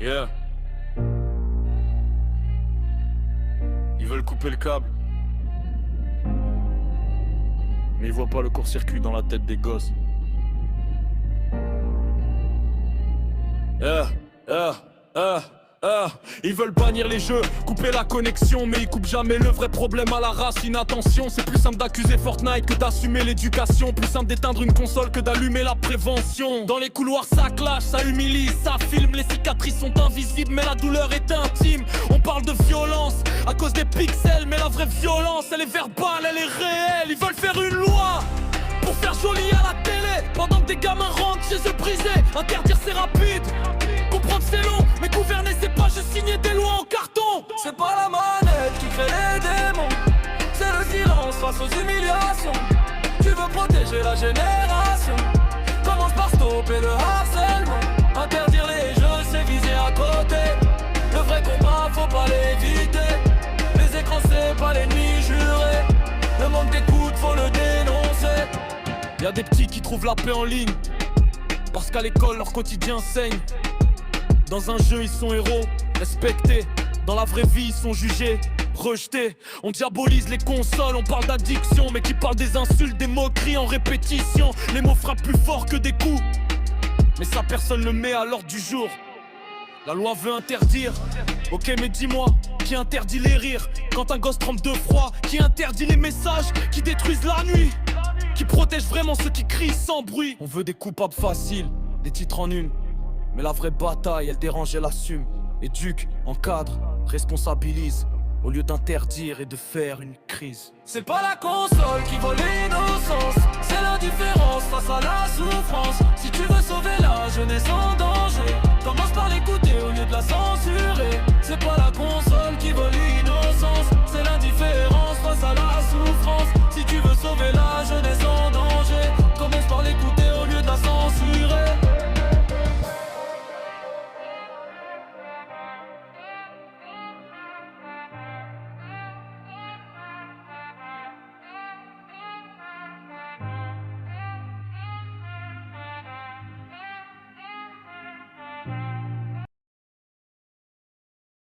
Yeah. Ils veulent couper le câble, mais ils voient pas le court-circuit dans la tête des gosses. Ils veulent bannir les jeux, couper la connexion, mais ils coupent jamais le vrai problème à la race, inattention. C'est plus simple d'accuser Fortnite que d'assumer l'éducation. Plus simple d'éteindre une console que d'allumer la prévention. Dans les couloirs ça clash, ça humilie, ça filme. Les cicatrices sont invisibles mais la douleur est intime. On parle de violence à cause des pixels, mais la vraie violence elle est verbale, elle est réelle. Ils veulent faire une loi pour faire joli à la télé, pendant que des gamins rentrent chez eux brisés. Interdire c'est rapide, comprendre c'est long, mais gouverner c'est pas juste signer des lois en carton. C'est pas la manette qui crée les démons, c'est le silence face aux humiliations. Tu veux protéger la génération, commence par stopper le harcèlement. Interdire les jeux c'est viser à côté, le vrai combat faut pas l'éviter. Les écrans c'est pas l'ennemi juré, le manque d'écoute faut le dénoncer. Y'a des petits qui trouvent la paix en ligne, parce qu'à l'école leur quotidien saigne. Dans un jeu ils sont héros, respectés. Dans la vraie vie ils sont jugés, rejetés. On diabolise les consoles, on parle d'addiction, mais qui parle des insultes, des moqueries en répétition. Les mots frappent plus fort que des coups, mais ça personne le met à l'ordre du jour. La loi veut interdire, ok mais dis-moi, qui interdit les rires quand un gosse trempe de froid? Qui interdit les messages qui détruisent la nuit? Qui protège vraiment ceux qui crient sans bruit? On veut des coupables faciles, des titres en une, mais la vraie bataille elle dérange, elle assume. Éduque, encadre, responsabilise, au lieu d'interdire et de faire une crise. C'est pas la console qui vole l'innocence, c'est l'indifférence face à la souffrance. Si